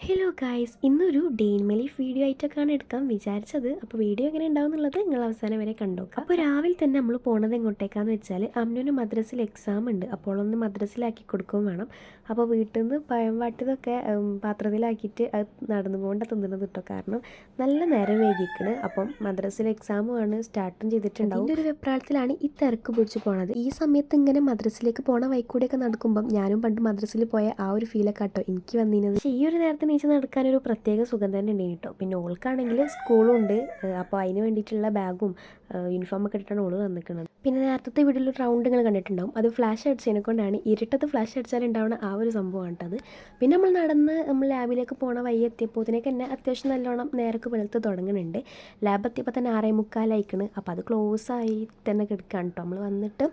Hello guys, ഇന്നൊരു day in my life video ആയിട്ടൊക്കെയാണ് എടുക്കാൻ വിചാരിച്ചത്. അപ്പോൾ വീഡിയോ എങ്ങനെ ഉണ്ടാവും എന്നുള്ളത് നിങ്ങൾ അവസാനം വരെ കണ്ടോക്കാം. അപ്പോൾ രാവിലെ തന്നെ നമ്മൾ പോണത് എങ്ങോട്ടേക്കാന്ന് വെച്ചാൽ അമ്നുവിന് മദ്രസയിൽ എക്സാം ഉണ്ട്. അപ്പോൾ ഒന്ന് മദ്രസയിലാക്കി കൊടുക്കുകയും വേണം. അപ്പോൾ വീട്ടിൽ നിന്ന് പഴം വാട്ടിയതൊക്കെ പാത്രത്തിലാക്കിയിട്ട് അത് നടന്നുകൊണ്ട് തിന്നുന്നത് കേട്ടോ. കാരണം നല്ല നേരം വൈകിക്കണ്. അപ്പം മദ്രസയിൽ എക്സാമുമാണ് സ്റ്റാർട്ടും ചെയ്തിട്ടുണ്ടാവും. അതിൻ്റെ ഒരു വെപ്രാളത്തിലാണ് ഈ തിരക്ക് പിടിച്ച് പോണത്. ഈ സമയത്ത് ഇങ്ങനെ മദ്രസയിലേക്ക് പോണ വൈക്കൂടെയൊക്കെ നടക്കുമ്പം ഞാനും പണ്ട് മദ്രസയിൽ പോയ ആ ഒരു ഫീലൊക്കെ കേട്ടോ എനിക്ക് വന്നിരുന്നത്. പക്ഷേ ഈ ഒരു നേരത്തെ നീച്ച് നടക്കാനൊരു പ്രത്യേക സുഖം തന്നെ ഉണ്ട് കേട്ടോ. പിന്നെ ഓൾക്കാണെങ്കിൽ സ്കൂളുണ്ട്. അപ്പോൾ അതിന് വേണ്ടിയിട്ടുള്ള ബാഗും യൂണിഫോമൊക്കെ ഇട്ടിട്ടാണ് ഓള് വന്നിരിക്കുന്നത്. പിന്നെ നേരത്തെ വീട്ടിലൊരു റൗണ്ട് നിങ്ങൾ കണ്ടിട്ടുണ്ടാവും. അത് ഫ്ലാഷ് അടിച്ചതിനെ കൊണ്ടാണ് ഇരുട്ടത്ത് ഫ്ലാഷ് അടിച്ചാൽ ഉണ്ടാവുന്ന ആ ഒരു സംഭവമാണ് കേട്ടത്. പിന്നെ നമ്മൾ ലാബിലേക്ക് പോണ വഴി എത്തിയപ്പോഴത്തേക്ക് തന്നെ അത്യാവശ്യം നല്ലോണം നേരക്ക് വെളുത്ത് തുടങ്ങുന്നുണ്ട്. ലാബ് എത്തിയപ്പോൾ തന്നെ 6:45 അപ്പോൾ അത് ക്ലോസ് ആയി തന്നെ കിടക്കുകയാണ് കേട്ടോ. നമ്മൾ വന്നിട്ട്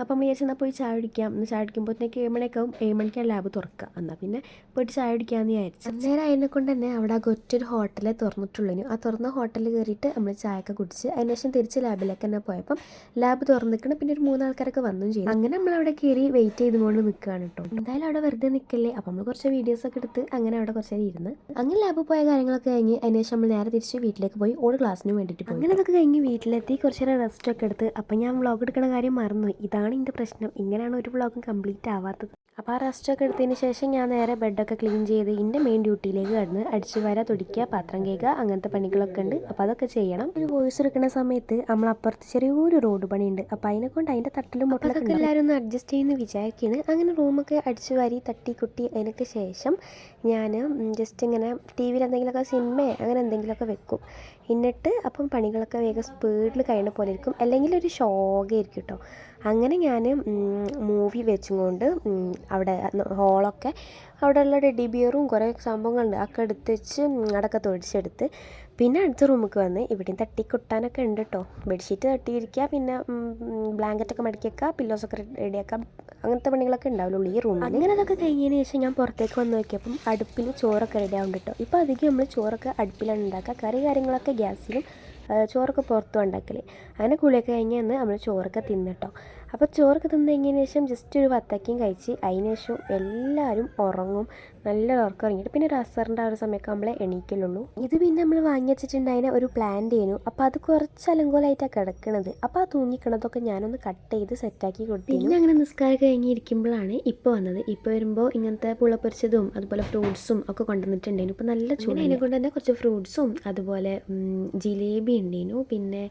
അപ്പം നമ്മൾ വിചാരിച്ചെന്നാൽ പോയി ചായ കുടിക്കാം. ചായ കുടിക്കുമ്പോഴത്തേക്ക് 7 മണിയൊക്കെ 7 മണിക്കാണ് ലാബ് തുറക്കുക. എന്നാൽ പിന്നെ പോയിട്ട് ചായ കുടിക്കാമെന്ന് വിചാരിച്ചു. അന്നേരം അതിനെ കൊണ്ട് തന്നെ അവിടെ ഒറ്റൊരു ഹോട്ടലേ തുറന്നിട്ടുള്ളൂ. ആ തുറന്ന ഹോട്ടലിൽ കയറിയിട്ട് നമ്മൾ ചായയൊക്കെ കുടിച്ച് അതിനുശേഷം തിരിച്ച് ലാബിലേക്ക് തന്നെ പോയപ്പം ലാബ് തുറന്നിക്കണം. പിന്നെ ഒരു 3 ആൾക്കാരൊക്കെ വന്നും ചെയ്തു. അങ്ങനെ നമ്മളവിടെ കയറി വെയിറ്റ് ചെയ്തുകൊണ്ട് നിൽക്കുകയാണ് കേട്ടോ. എന്തായാലും അവിടെ വെറുതെ നിൽക്കല്ലേ, അപ്പം നമ്മൾ കുറച്ച് വീഡിയോസൊക്കെ എടുത്ത് അങ്ങനെ അവിടെ കുറച്ച് നേരം ഇരുന്ന് അങ്ങനെ ലാബിൽ പോയ കാര്യങ്ങളൊക്കെ കഴിഞ്ഞ് അതിനുശേഷം നമ്മൾ നേരെ തിരിച്ച് വീട്ടിലേക്ക് പോയി ഓൾ ക്ലാസ്സിന് വേണ്ടിയിട്ട് പോയി. അങ്ങനെ അതൊക്കെ കഴിഞ്ഞ് വീട്ടിലെത്തി കുറച്ച് നേരം റെസ്റ്റൊക്കെ എടുത്ത് അപ്പം ഞാൻ വ്ളോഗ് എടുക്കുന്ന കാര്യം മറന്നു. ഇതാണ് എൻ്റെ പ്രശ്നം. ഇങ്ങനെയാണ് ഒരു വ്ളോഗും കംപ്ലീറ്റ് ആവാത്തത്. അപ്പോൾ ആ റെസ്റ്റൊക്കെ എടുത്തതിന് ശേഷം ഞാൻ നേരെ ബെഡൊക്കെ ക്ലീൻ ചെയ്ത് എൻ്റെ മെയിൻ ഡ്യൂട്ടിയിലേക്ക് കടന്ന് അടിച്ചു വാര, തുടിക്കുക, പാത്രം കേൾക്കുക, അങ്ങനത്തെ പണികളൊക്കെ ഉണ്ട്. അപ്പോൾ അതൊക്കെ ചെയ്യണം. ഒരു വോയിസ് എടുക്കുന്ന സമയത്ത് നമ്മളപ്പുറത്ത് ചെറിയൊരു റോഡ് പണിയുണ്ട്. അപ്പോൾ അതിനെക്കൊണ്ട് അതിൻ്റെ തട്ടിലും മുട്ടലൊക്കെ എല്ലാവരും ഒന്ന് അഡ്ജസ്റ്റ് ചെയ്യുന്ന വിചാരിക്കുന്നു. അങ്ങനെ റൂമൊക്കെ അടിച്ചു വാരി തട്ടി കുട്ടി അതിനൊക്കെ ശേഷം ഞാൻ ജസ്റ്റ് ഇങ്ങനെ ടി വിയിൽ എന്തെങ്കിലുമൊക്കെ സിനിമയോ അങ്ങനെ എന്തെങ്കിലുമൊക്കെ വെക്കും. എന്നിട്ട് അപ്പം പണികളൊക്കെ വേഗം സ്പീഡിൽ കഴിയുന്ന പോലെ ഇരിക്കും. അല്ലെങ്കിൽ ഒരു ഷോകയായിരിക്കും കേട്ടോ. അങ്ങനെ ഞാൻ മൂവി വെച്ചും കൊണ്ട് അവിടെ ഹോളൊക്കെ അവിടെയുള്ള ടെഡി ബിയറും കുറേ സംഭവങ്ങളുണ്ട് ഒക്കെ എടുത്ത് വെച്ച് അടക്കം തൊഴിച്ചെടുത്ത് പിന്നെ അടുത്ത റൂമിലേക്ക് വന്ന് ഇവിടെയും തട്ടിക്കൊട്ടാനൊക്കെ ഉണ്ട് കേട്ടോ. ബെഡ്ഷീറ്റ് തട്ടിയിരിക്കുക, പിന്നെ ബ്ലാങ്കറ്റൊക്കെ മടക്കി വെക്കുക, പില്ലോസൊക്കെ റെഡിയാക്കുക, അങ്ങനത്തെ പണികളൊക്കെ ഉണ്ടാവുള്ളൂ ഈ റൂമിൽ. അങ്ങനെ അതൊക്കെ കഴിഞ്ഞതിന് ശേഷം ഞാൻ പുറത്തേക്ക് വന്ന് നോക്കിയപ്പം അടുപ്പിൽ ചോറൊക്കെ റെഡി ആവുന്നുണ്ട് കേട്ടോ. ഇപ്പോൾ അധികം നമ്മൾ ചോറൊക്കെ അടുപ്പിലാണ് ഉണ്ടാക്കുക. കാര്യങ്ങളൊക്കെ ഗ്യാസിലും ചോറൊക്കെ പുറത്തും ഉണ്ടാക്കൽ. അങ്ങനെ കുളിയൊക്കെ കഴിഞ്ഞ് വന്ന് നമ്മൾ ചോറൊക്കെ തിന്നിട്ടോ. അപ്പോൾ ചോറൊക്കെ തിന്ന് കഴിഞ്ഞതിന് ശേഷം ജസ്റ്റ് ഒരു വത്തക്കയും കഴിച്ച് അതിന് ശേഷം എല്ലാവരും ഉറങ്ങും. നല്ല ഉറക്കം ഇറങ്ങിയിട്ട് പിന്നെ ഒരു അസറിൻ്റെ ആ ഒരു സമയമൊക്കെ നമ്മളെ എണീക്കലുള്ളൂ. ഇത് പിന്നെ നമ്മൾ വാങ്ങി വെച്ചിട്ടുണ്ടായതിനെ ഒരു പ്ലാന്റ് ചെയ്യുന്നു. അപ്പോൾ അത് കുറച്ച് അലങ്കോലമായിട്ടാണ് കിടക്കണത്. അപ്പോൾ ആ തൂങ്ങിക്കണതൊക്കെ ഞാനൊന്ന് കട്ട് ചെയ്ത് സെറ്റാക്കി കൊടുത്തു. പിന്നെ അങ്ങനെ നിസ്കാരം കഴിഞ്ഞിരിക്കുമ്പോഴാണ് ഇപ്പോൾ വന്നത്. ഇപ്പോൾ വരുമ്പോൾ ഇങ്ങനത്തെ പുളപ്പൊരിച്ചതും അതുപോലെ ഫ്രൂട്ട്സും ഒക്കെ കൊണ്ടുവന്നിട്ടുണ്ടായിരുന്നു. ഇപ്പോൾ നല്ല ചൂട്. അതിനെ കൊണ്ട് തന്നെ കുറച്ച് ഫ്രൂട്ട്സും അതുപോലെ ജിലേബി ഉണ്ടായിരുന്നു. പിന്നെ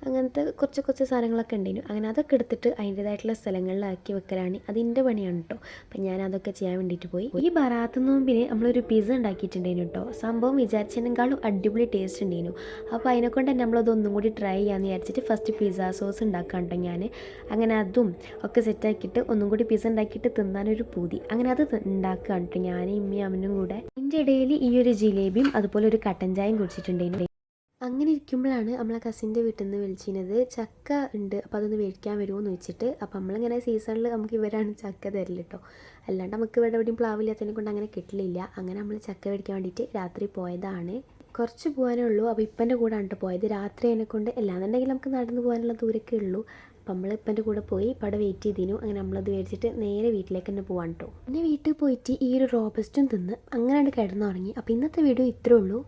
അങ്ങനത്തെ കുറച്ച് സാധനങ്ങളൊക്കെ ഉണ്ടായിരുന്നു. അങ്ങനെ അതൊക്കെ എടുത്തിട്ട് അതിൻ്റേതായിട്ടുള്ള സ്ഥലങ്ങളിലാക്കി വെക്കലാണ് അതിൻ്റെ പണിയാണ് കേട്ടോ. അപ്പം ഞാൻ അതൊക്കെ ചെയ്യാൻ വേണ്ടിയിട്ട് പോയി. ഈ ബറാത്ത് നോമ്പിന് നമ്മളൊരു പിസ്സ ഉണ്ടാക്കിയിട്ടുണ്ടായിരുന്നു കേട്ടോ. സംഭവം വിചാരിച്ചതിനേക്കാളും അടിപൊളി ടേസ്റ്റ് ഉണ്ടായിരുന്നു. അപ്പോൾ അതിനെക്കൊണ്ട് തന്നെ നമ്മളതൊന്നും കൂടി ട്രൈ ചെയ്യാമെന്ന് വിചാരിച്ചിട്ട് ഫസ്റ്റ് പിസ്സ സോസ് ഉണ്ടാക്കാൻ കേട്ടോ ഞാൻ. അങ്ങനെ അതും ഒക്കെ സെറ്റാക്കിയിട്ട് ഒന്നും കൂടി പിസ്സ ഉണ്ടാക്കിയിട്ട് തിന്നാനൊരു പൂതി. അങ്ങനെ അത് ഉണ്ടാക്കുകയാണ് കേട്ടോ ഞാനും ഇമ്മയും അമ്മനും കൂടെ. അതിൻ്റെ ഇടയിൽ ഈ ഒരു ജിലേബിയും അതുപോലെ ഒരു കട്ടൻ ചായയും കുടിച്ചിട്ടുണ്ടായിരുന്നു. അങ്ങനെ ഇരിക്കുമ്പോഴാണ് നമ്മളെ കസിൻ്റെ വീട്ടിൽ നിന്ന് വിളിച്ചിരുന്നത്. ചക്ക ഉണ്ട്, അപ്പോൾ അതൊന്ന് മേടിക്കാൻ വരുമോ എന്ന് വെച്ചിട്ട്. അപ്പോൾ നമ്മളിങ്ങനെ സീസണിൽ നമുക്ക് ഇവരാണ് ചക്ക തരില്ല കേട്ടോ. അല്ലാണ്ട് നമുക്ക് ഇവിടെ എവിടെയും പ്ലാവില്ലാത്തതിനെ കൊണ്ട് അങ്ങനെ കിട്ടില്ല. അങ്ങനെ നമ്മൾ ചക്ക മേടിക്കാൻ വേണ്ടിയിട്ട് രാത്രി പോയതാണ്. കുറച്ച് പോകാനേ ഉള്ളൂ. അപ്പോൾ ഇപ്പൻ്റെ കൂടെ ആണ് പോയത്. രാത്രി അതിനെക്കൊണ്ട് എല്ലാന്നുണ്ടെങ്കിൽ നമുക്ക് നടന്നു പോകാനുള്ള ദൂരമൊക്കെ ഉള്ളൂ. അപ്പം നമ്മൾ ഇപ്പൻ്റെ കൂടെ പോയി ഇപ്പോൾ അവിടെ വെയിറ്റ് ചെയ്തിരുന്നു. അങ്ങനെ നമ്മളത് മേടിച്ചിട്ട് നേരെ വീട്ടിലേക്ക് തന്നെ പോകാൻ കേട്ടോ. പിന്നെ വീട്ടിൽ പോയിട്ട് ഈ ഒരു റോബസ്റ്റും തിന്ന് അങ്ങനെയാണ് കിടന്നുറങ്ങി. അപ്പോൾ ഇന്നത്തെ വീഡിയോ ഇത്രേ ഉള്ളൂ.